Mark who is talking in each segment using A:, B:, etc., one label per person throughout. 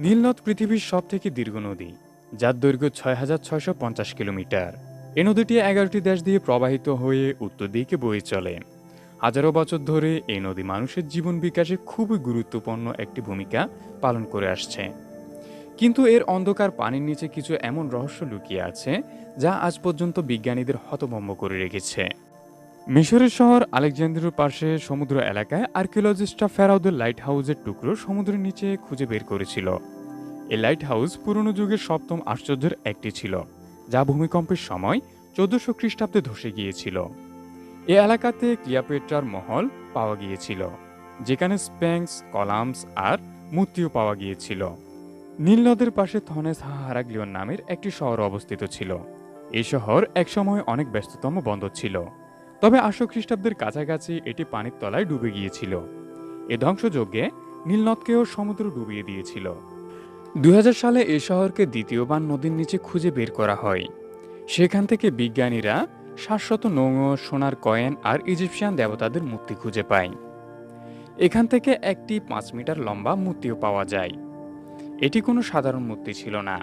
A: নীলনদ পৃথিবীর সবথেকে দীর্ঘ নদী, যার দৈর্ঘ্য ৬,৬৫০ কিলোমিটার। এ নদীটি ১১টি দেশ দিয়ে প্রবাহিত হয়ে উত্তর দিকে বয়ে চলে। হাজারো বছর ধরে এই নদী মানুষের জীবন বিকাশে খুবই গুরুত্বপূর্ণ একটি ভূমিকা পালন করে আসছে। কিন্তু এর অন্ধকার পানির নিচে কিছু এমন রহস্য লুকিয়ে আছে যা আজ পর্যন্ত বিজ্ঞানীদের হতভম্ব করে রেখেছে। মিশরের শহর আলেকজান্দ্রিয়ার পাশে সমুদ্র এলাকায় আর্কিওলজিস্টরা ফেরাউদের লাইট হাউসের টুকরো সমুদ্রের নিচে খুঁজে বের করেছিল। এই লাইট হাউস পুরনো যুগের সপ্তম আশ্চর্যের একটি ছিল, যা ভূমিকম্পের সময় ১৪০০ খ্রিস্টাব্দে ধসে গিয়েছিল। এ এলাকাতে ক্লিওপেট্রার মহল পাওয়া গিয়েছিল, যেখানে স্প্যাংস, কলামস আর মূর্তিও পাওয়া গিয়েছিল। নীল নদের পাশে থনেস হারাগ্লিয়ন নামের একটি শহর অবস্থিত ছিল। এই শহর একসময় অনেক ব্যস্ততম বন্দর ছিল, তবে ৮০০ খ্রিস্টাব্দের কাছাকাছি এটি পানির তলায় ডুবে গিয়েছিল। এ ধ্বংসযজ্ঞে নীলনদকেও সমুদ্র ডুবিয়ে দিয়েছিল। ২০০০ সালে এই শহরকে দ্বিতীয়বার নদীর নিচে খুঁজে বের করা হয়। সেখান থেকে বিজ্ঞানীরা শাশ্বত নৌঙ্গ, সোনার কয়েন আর ইজিপশিয়ান দেবতাদের মূর্তি খুঁজে পায়। এখান থেকে একটি ৫ মিটার লম্বা মূর্তিও পাওয়া যায়। এটি কোনো সাধারণ মূর্তি ছিল না,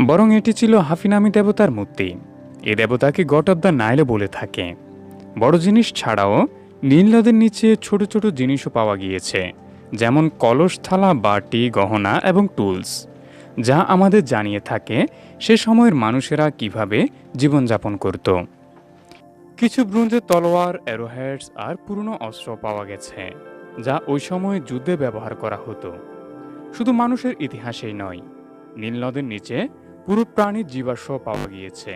A: বরং এটি ছিল হাফিনামি দেবতার মূর্তি। এ দেবতাকে গড অব দ্য নাইলে বলে থাকে। বড় জিনিস ছাড়াও নীল নদের নিচে ছোট ছোট জিনিসও পাওয়া গিয়েছে, যেমন কলস, থালা, বাটি, গহনা এবং টুলস, যা আমাদের জানিয়ে থাকে সে সময়ের মানুষেরা কিভাবে জীবনযাপন করত। কিছু ব্রোঞ্জের তলোয়ার, অ্যারোহেডস আর পুরনো অস্ত্র পাওয়া গেছে, যা ওই সময়ে যুদ্ধে ব্যবহার করা হতো। শুধু মানুষের ইতিহাসেই নয়, নীল নদের নিচে পুরো প্রাণীর জীবাশ্ম পাওয়া গিয়েছে,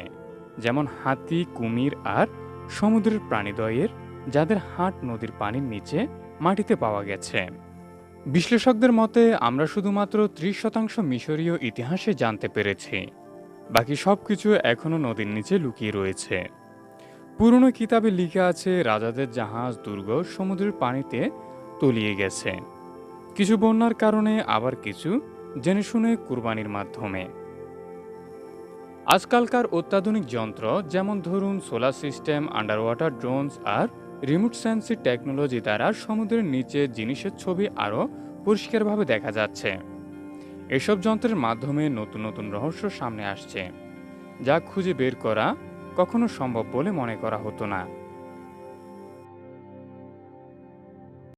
A: যেমন হাতি, কুমির আর সমুদ্রের প্রাণীদ্বয়ের, যাদের হাট নদীর পানির নিচে মাটিতে পাওয়া গেছে। বিশ্লেষকদের মতে আমরা শুধুমাত্র ৩০% মিশরীয় ইতিহাসে জানতে পেরেছি, বাকি সবকিছু এখনও নদীর নিচে লুকিয়ে রয়েছে। পুরনো কিতাবে লেখা আছে রাজাদের জাহাজ, দুর্গ সমুদ্রের পানিতে তলিয়ে গেছে, কিছু বন্যার কারণে, আবার কিছু জেনে শুনে কুরবানির মাধ্যমে। আজকালকার অত্যাধুনিক যন্ত্র, যেমন ধরুন solar system, under water drones আর রিমোট সেন্সিং টেকনোলজি দ্বারা সমুদ্রের নিচে জিনিসের ছবি আরও পরিষ্কারভাবে দেখা যাচ্ছে। এসব যন্ত্রের মাধ্যমে নতুন নতুন রহস্য সামনে আসছে, যা খুঁজে বের করা কখনো সম্ভব বলে মনে করা হতো না।